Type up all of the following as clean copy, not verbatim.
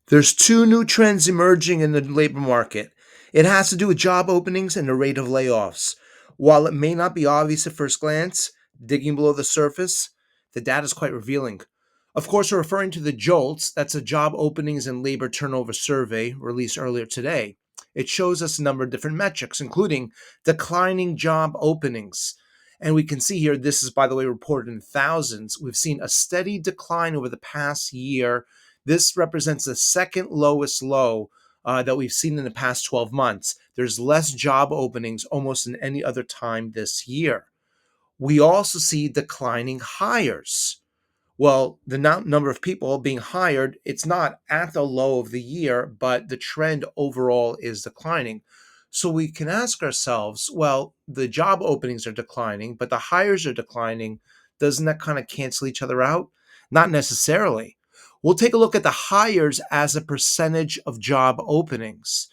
There's two new trends emerging in the labor market. It has to do with job openings and the rate of layoffs. While it may not be obvious at first glance, digging below the surface, the data is quite revealing. Of course, we're referring to the JOLTS, that's a job openings and labor turnover survey released earlier today. It shows us a number of different metrics, including declining job openings. And we can see here, this is, by the way, reported in thousands. We've seen a steady decline over the past year. This represents the second lowest low that we've seen in the past 12 months. There's less job openings almost than any other time this year. We also see declining hires. Well, the number of people being hired, it's not at the low of the year, but the trend overall is declining. So we can ask ourselves, well, the job openings are declining, but the hires are declining. Doesn't that kind of cancel each other out? Not necessarily. We'll take a look at the hires as a percentage of job openings.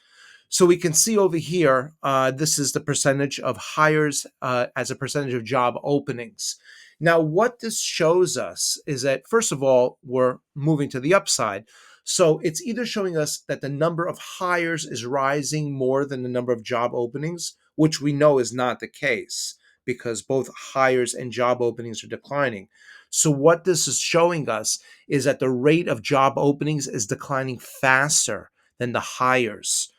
So we can see over here, this is the percentage of hires as a percentage of job openings. Now, what this shows us is that, first of all, we're moving to the upside. So it's either showing us that the number of hires is rising more than the number of job openings, which we know is not the case because both hires and job openings are declining. So what this is showing us is that the rate of job openings is declining faster than the hires.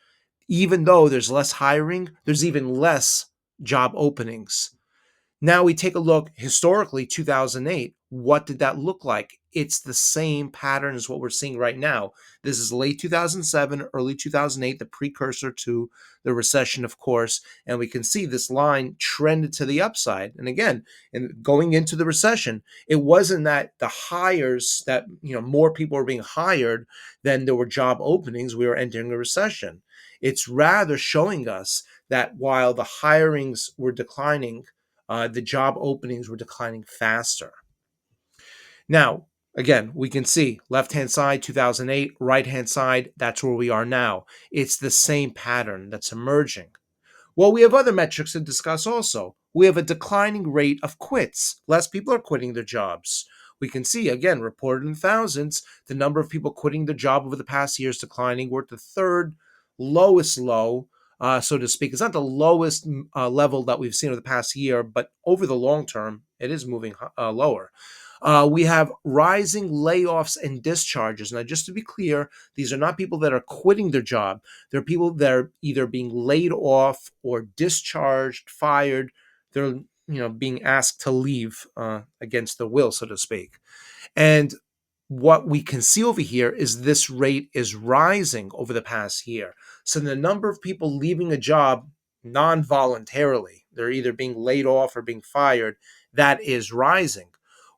Even though there's less hiring, there's even less job openings. Now we take a look historically, 2008. What did that look like? It's the same pattern as what we're seeing right now. This is late 2007, early 2008, the precursor to the recession, of course. And we can see this line trended to the upside. And again, going into the recession, it wasn't that the hires that, more people were being hired than there were job openings. We were entering a recession. It's rather showing us that while the hirings were declining, the job openings were declining faster. Now, again, we can see left-hand side, 2008, right-hand side, that's where we are now. It's the same pattern that's emerging. Well, we have other metrics to discuss also. We have a declining rate of quits. Less people are quitting their jobs. We can see, again, reported in thousands, the number of people quitting their job over the past year is declining. We're at the third lowest low, so to speak. It's not the lowest level that we've seen over the past year, but over the long term, it is moving lower. We have rising layoffs and discharges. Now, just to be clear, these are not people that are quitting their job. They're people that are either being laid off or discharged, fired. They're being asked to leave against their will, so to speak. And what we can see over here is this rate is rising over the past year. So the number of people leaving a job non-voluntarily, they're either being laid off or being fired, that is rising.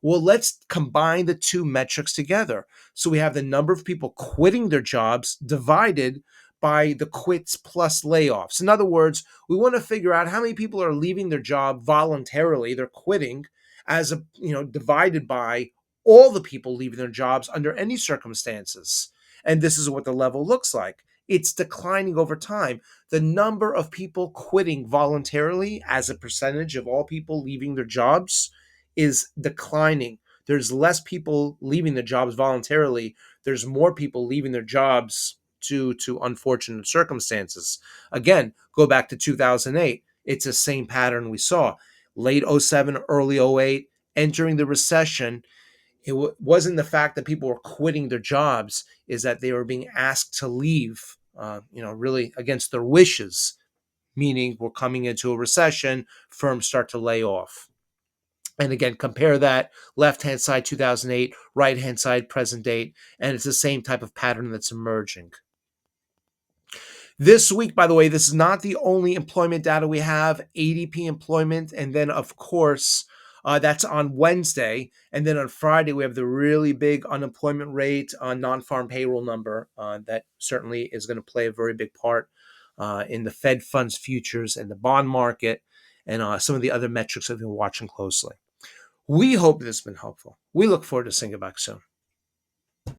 Well, let's combine the two metrics together. So we have the number of people quitting their jobs divided by the quits plus layoffs. In other words, we want to figure out how many people are leaving their job voluntarily, they're quitting, as a divided by all the people leaving their jobs under any circumstances. And this is what the level looks like. It's declining over time. The number of people quitting voluntarily as a percentage of all people leaving their jobs is declining. There's less people leaving their jobs voluntarily. There's more people leaving their jobs due to unfortunate circumstances. Again, go back to 2008. It's the same pattern we saw. Late '07, early '08, entering the recession, it wasn't the fact that people were quitting their jobs, is that they were being asked to leave, really against their wishes, meaning we're coming into a recession, firms start to lay off. And again, compare that left-hand side 2008, right-hand side present date, and it's the same type of pattern that's emerging. This week, by the way, this is not the only employment data we have. ADP employment, and then of course, that's on Wednesday. And then on Friday, we have the really big unemployment rate, non-farm payroll number that certainly is going to play a very big part in the Fed funds futures and the bond market and some of the other metrics that we've been watching closely. We hope this has been helpful. We look forward to seeing you back soon.